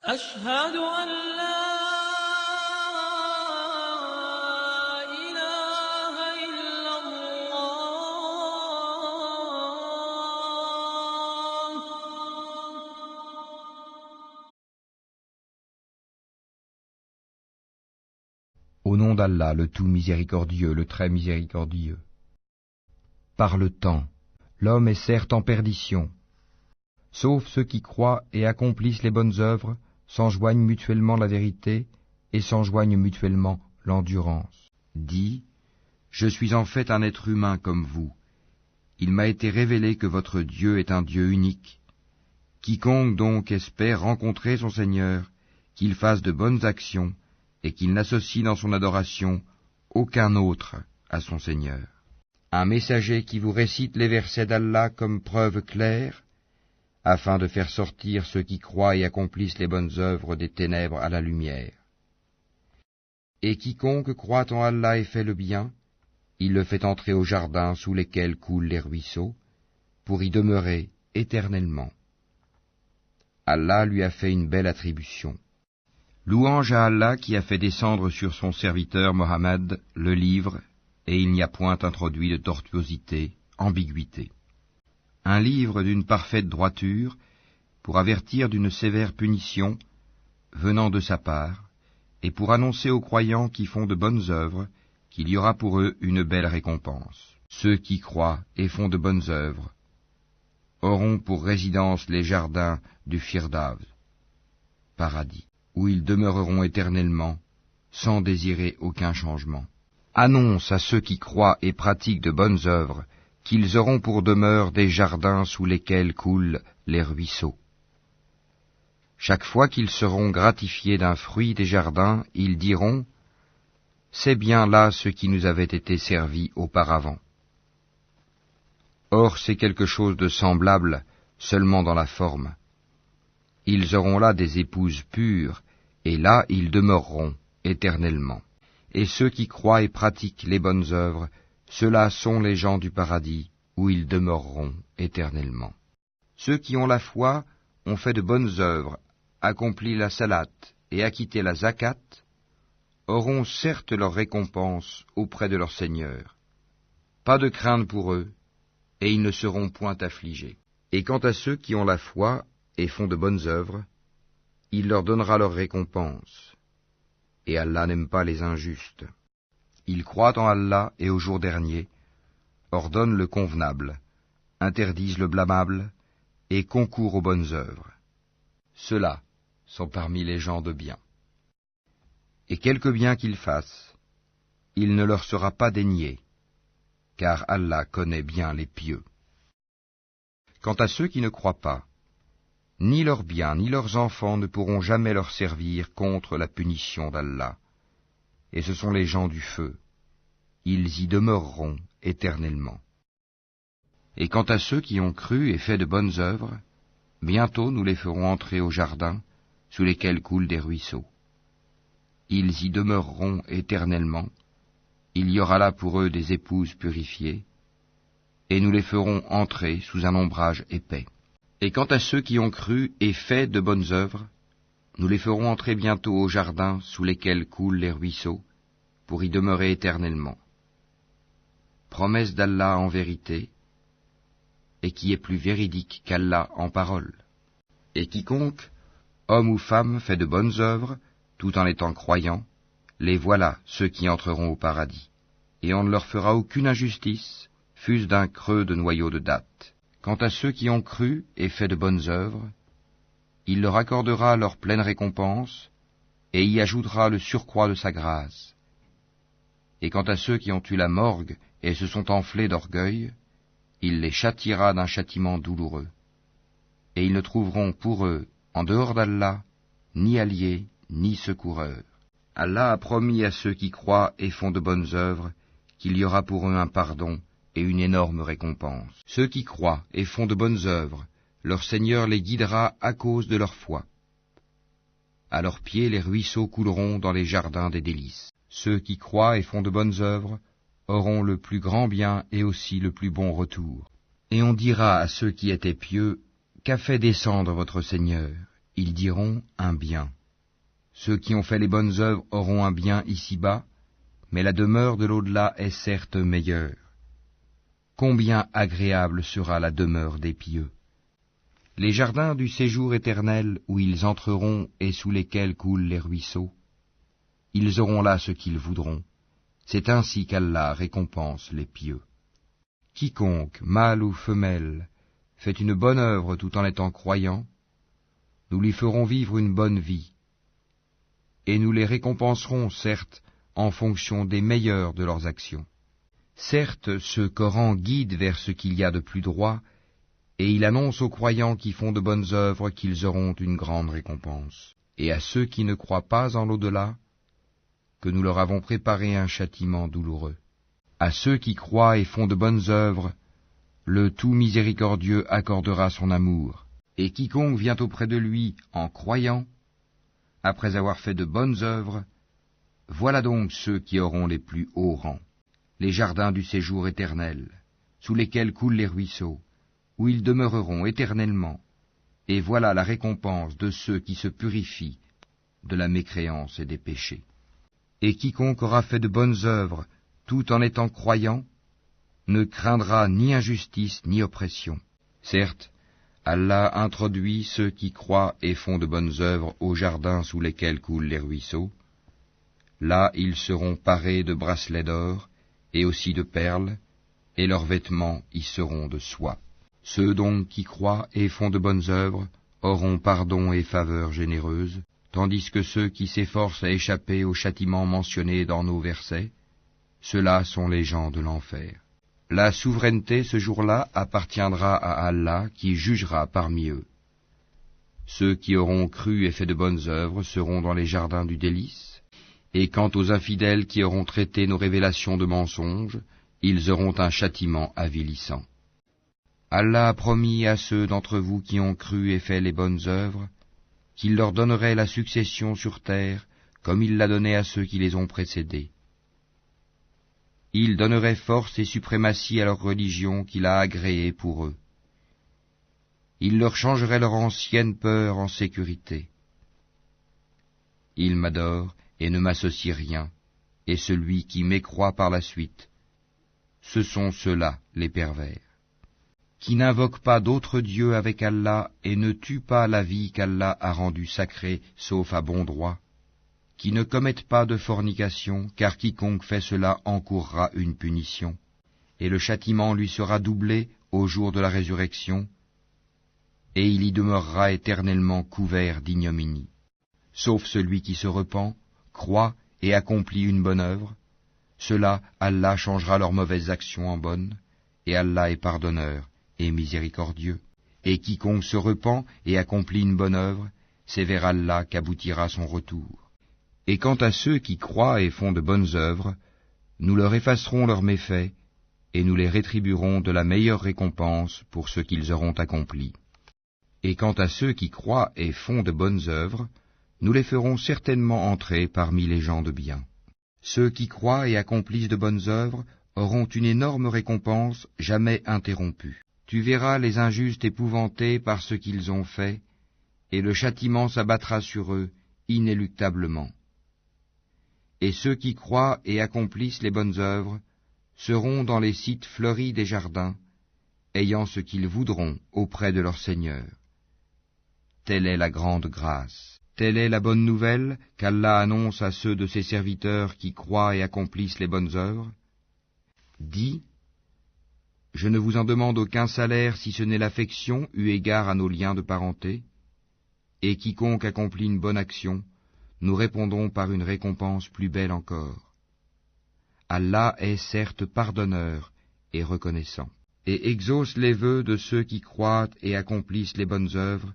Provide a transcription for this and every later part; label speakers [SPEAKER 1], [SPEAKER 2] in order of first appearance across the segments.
[SPEAKER 1] أشهد أن لا إله إلا الله.
[SPEAKER 2] Au nom d'Allah, le tout miséricordieux, le très miséricordieux. Par le temps, l'homme est certes en perdition, sauf ceux qui croient et accomplissent les bonnes œuvres, s'enjoignent mutuellement la vérité et s'enjoignent mutuellement l'endurance. Dis, je suis en fait un être humain comme vous. Il m'a été révélé que votre Dieu est un Dieu unique. Quiconque donc espère rencontrer son Seigneur, qu'il fasse de bonnes actions et qu'il n'associe dans son adoration aucun autre à son Seigneur. Un messager qui vous récite les versets d'Allah comme preuve claire, afin de faire sortir ceux qui croient et accomplissent les bonnes œuvres des ténèbres à la lumière. Et quiconque croit en Allah et fait le bien, il le fait entrer au jardin sous lesquels coulent les ruisseaux, pour y demeurer éternellement. Allah lui a fait une belle attribution. Louange à Allah qui a fait descendre sur son serviteur Mohammed le livre, et il n'y a point introduit de tortuosité, ambiguïté. Un livre d'une parfaite droiture, pour avertir d'une sévère punition, venant de sa part, et pour annoncer aux croyants qui font de bonnes œuvres, qu'il y aura pour eux une belle récompense. Ceux qui croient et font de bonnes œuvres auront pour résidence les jardins du Firdaus, paradis, où ils demeureront éternellement, sans désirer aucun changement. Annonce à ceux qui croient et pratiquent de bonnes œuvres qu'ils auront pour demeure des jardins sous lesquels coulent les ruisseaux. Chaque fois qu'ils seront gratifiés d'un fruit des jardins, ils diront « C'est bien là ce qui nous avait été servi auparavant. » Or c'est quelque chose de semblable, seulement dans la forme. Ils auront là des épouses pures, et là ils demeureront éternellement. Et ceux qui croient et pratiquent les bonnes œuvres, ceux-là sont les gens du paradis, où ils demeureront éternellement. Ceux qui ont la foi, ont fait de bonnes œuvres, accompli la salate et acquitté la zakat, auront certes leur récompense auprès de leur Seigneur. Pas de crainte pour eux, et ils ne seront point affligés. Et quant à ceux qui ont la foi et font de bonnes œuvres, il leur donnera leur récompense. Et Allah n'aime pas les injustes. Ils croient en Allah et au jour dernier, ordonnent le convenable, interdisent le blâmable, et concourent aux bonnes œuvres. Ceux-là sont parmi les gens de bien. Et quelque bien qu'ils fassent, il ne leur sera pas dénié, car Allah connaît bien les pieux. Quant à ceux qui ne croient pas, ni leurs biens ni leurs enfants ne pourront jamais leur servir contre la punition d'Allah, et ce sont les gens du feu. Ils y demeureront éternellement. Et quant à ceux qui ont cru et fait de bonnes œuvres, bientôt nous les ferons entrer au jardin, sous lesquels coulent des ruisseaux. Ils y demeureront éternellement, il y aura là pour eux des épouses purifiées, et nous les ferons entrer sous un ombrage épais. Et quant à ceux qui ont cru et fait de bonnes œuvres, nous les ferons entrer bientôt au jardin sous lesquels coulent les ruisseaux, pour y demeurer éternellement. Promesse d'Allah en vérité, et qui est plus véridique qu'Allah en parole. Et quiconque, homme ou femme, fait de bonnes œuvres, tout en étant croyant, les voilà ceux qui entreront au paradis. Et on ne leur fera aucune injustice, fût-ce d'un creux de noyau de dattes. Quant à ceux qui ont cru et fait de bonnes œuvres, il leur accordera leur pleine récompense, et y ajoutera le surcroît de sa grâce. Et quant à ceux qui ont eu la morgue et se sont enflés d'orgueil, il les châtiera d'un châtiment douloureux. Et ils ne trouveront pour eux, en dehors d'Allah, ni alliés, ni secoureurs. Allah a promis à ceux qui croient et font de bonnes œuvres qu'il y aura pour eux un pardon et une énorme récompense. Ceux qui croient et font de bonnes œuvres, leur Seigneur les guidera à cause de leur foi. À leurs pieds les ruisseaux couleront dans les jardins des délices. Ceux qui croient et font de bonnes œuvres auront le plus grand bien et aussi le plus bon retour. Et on dira à ceux qui étaient pieux, qu'a fait descendre votre Seigneur? Ils diront un bien. Ceux qui ont fait les bonnes œuvres auront un bien ici-bas, mais la demeure de l'au-delà est certes meilleure. Combien agréable sera la demeure des pieux. Les jardins du séjour éternel où ils entreront et sous lesquels coulent les ruisseaux, ils auront là ce qu'ils voudront. C'est ainsi qu'Allah récompense les pieux. Quiconque, mâle ou femelle, fait une bonne œuvre tout en étant croyant, nous lui ferons vivre une bonne vie, et nous les récompenserons, certes, en fonction des meilleures de leurs actions. Certes, ce Coran guide vers ce qu'il y a de plus droit, et il annonce aux croyants qui font de bonnes œuvres qu'ils auront une grande récompense. Et à ceux qui ne croient pas en l'au-delà, que nous leur avons préparé un châtiment douloureux. À ceux qui croient et font de bonnes œuvres, le tout miséricordieux accordera son amour, et quiconque vient auprès de lui en croyant, après avoir fait de bonnes œuvres, voilà donc ceux qui auront les plus hauts rangs, les jardins du séjour éternel, sous lesquels coulent les ruisseaux, où ils demeureront éternellement, et voilà la récompense de ceux qui se purifient de la mécréance et des péchés. Et quiconque aura fait de bonnes œuvres, tout en étant croyant, ne craindra ni injustice ni oppression. Certes, Allah introduit ceux qui croient et font de bonnes œuvres aux jardins sous lesquels coulent les ruisseaux. Là, ils seront parés de bracelets d'or et aussi de perles, et leurs vêtements y seront de soie. Ceux donc qui croient et font de bonnes œuvres auront pardon et faveur généreuse, tandis que ceux qui s'efforcent à échapper au châtiment mentionné dans nos versets, ceux-là sont les gens de l'enfer. La souveraineté ce jour-là appartiendra à Allah qui jugera parmi eux. Ceux qui auront cru et fait de bonnes œuvres seront dans les jardins du délice, et quant aux infidèles qui auront traité nos révélations de mensonges, ils auront un châtiment avilissant. Allah a promis à ceux d'entre vous qui ont cru et fait les bonnes œuvres, qu'il leur donnerait la succession sur terre, comme il l'a donné à ceux qui les ont précédés. Il donnerait force et suprématie à leur religion qu'il a agréée pour eux. Il leur changerait leur ancienne peur en sécurité. Ils m'adorent et ne m'associent rien, et celui qui mécroit par la suite, ce sont ceux-là les pervers, qui n'invoquent pas d'autre Dieu avec Allah et ne tuent pas la vie qu'Allah a rendue sacrée, sauf à bon droit, qui ne commettent pas de fornication, car quiconque fait cela encourra une punition, et le châtiment lui sera doublé au jour de la résurrection, et il y demeurera éternellement couvert d'ignominie. Sauf celui qui se repent, croit et accomplit une bonne œuvre, cela Allah changera leurs mauvaises actions en bonnes, et Allah est pardonneur et miséricordieux. Et quiconque se repent et accomplit une bonne œuvre, c'est vers Allah qu'aboutira son retour. Et quant à ceux qui croient et font de bonnes œuvres, nous leur effacerons leurs méfaits, et nous les rétribuerons de la meilleure récompense pour ce qu'ils auront accompli. Et quant à ceux qui croient et font de bonnes œuvres, nous les ferons certainement entrer parmi les gens de bien. Ceux qui croient et accomplissent de bonnes œuvres auront une énorme récompense jamais interrompue. Tu verras les injustes épouvantés par ce qu'ils ont fait, et le châtiment s'abattra sur eux inéluctablement. Et ceux qui croient et accomplissent les bonnes œuvres seront dans les sites fleuris des jardins, ayant ce qu'ils voudront auprès de leur Seigneur. Telle est la grande grâce. Telle est la bonne nouvelle qu'Allah annonce à ceux de ses serviteurs qui croient et accomplissent les bonnes œuvres. Dis, je ne vous en demande aucun salaire si ce n'est l'affection eu égard à nos liens de parenté, et quiconque accomplit une bonne action, nous répondrons par une récompense plus belle encore. Allah est certes pardonneur et reconnaissant, et exauce les vœux de ceux qui croient et accomplissent les bonnes œuvres,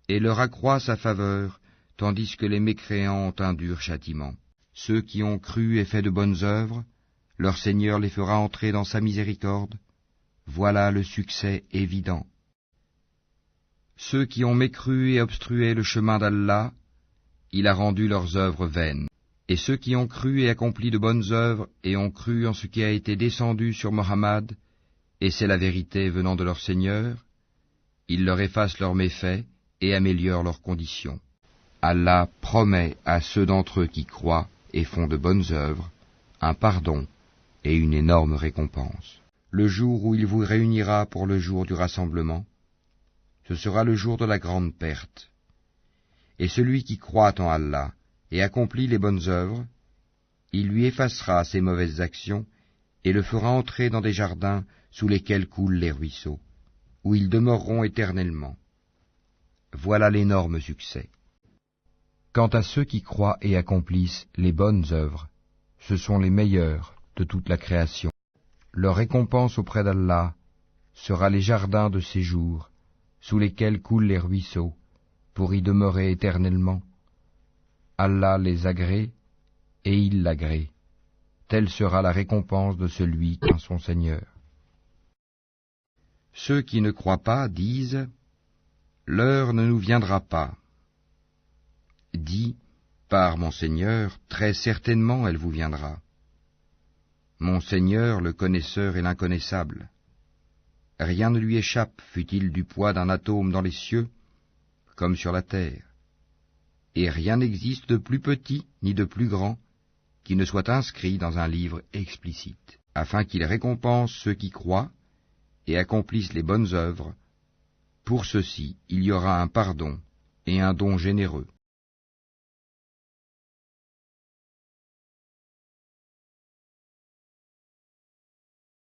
[SPEAKER 2] et leur accroît sa faveur, tandis que les mécréants ont un dur châtiment. Ceux qui ont cru et fait de bonnes œuvres, leur Seigneur les fera entrer dans sa miséricorde. Voilà le succès évident. Ceux qui ont mécru et obstrué le chemin d'Allah, il a rendu leurs œuvres vaines. Et ceux qui ont cru et accompli de bonnes œuvres et ont cru en ce qui a été descendu sur Mohammed, et c'est la vérité venant de leur Seigneur, il leur efface leurs méfaits et améliore leurs conditions. Allah promet à ceux d'entre eux qui croient et font de bonnes œuvres un pardon et une énorme récompense. Le jour où il vous réunira pour le jour du rassemblement, ce sera le jour de la grande perte. Et celui qui croit en Allah et accomplit les bonnes œuvres, il lui effacera ses mauvaises actions et le fera entrer dans des jardins sous lesquels coulent les ruisseaux, où ils demeureront éternellement. Voilà l'énorme succès. Quant à ceux qui croient et accomplissent les bonnes œuvres, ce sont les meilleurs de toute la création. Leur récompense auprès d'Allah sera les jardins de séjour, sous lesquels coulent les ruisseaux, pour y demeurer éternellement. Allah les agrée, et il l'agrée. Telle sera la récompense de celui qui est son Seigneur. Ceux qui ne croient pas disent « L'heure ne nous viendra pas ». Dis « Par mon Seigneur, très certainement elle vous viendra. Mon Seigneur, le connaisseur et l'inconnaissable. Rien ne lui échappe, fût-il du poids d'un atome dans les cieux, comme sur la terre. Et rien n'existe de plus petit ni de plus grand qui ne soit inscrit dans un livre explicite, afin qu'il récompense ceux qui croient et accomplissent les bonnes œuvres. Pour ceux-ci, il y aura un pardon et un don généreux.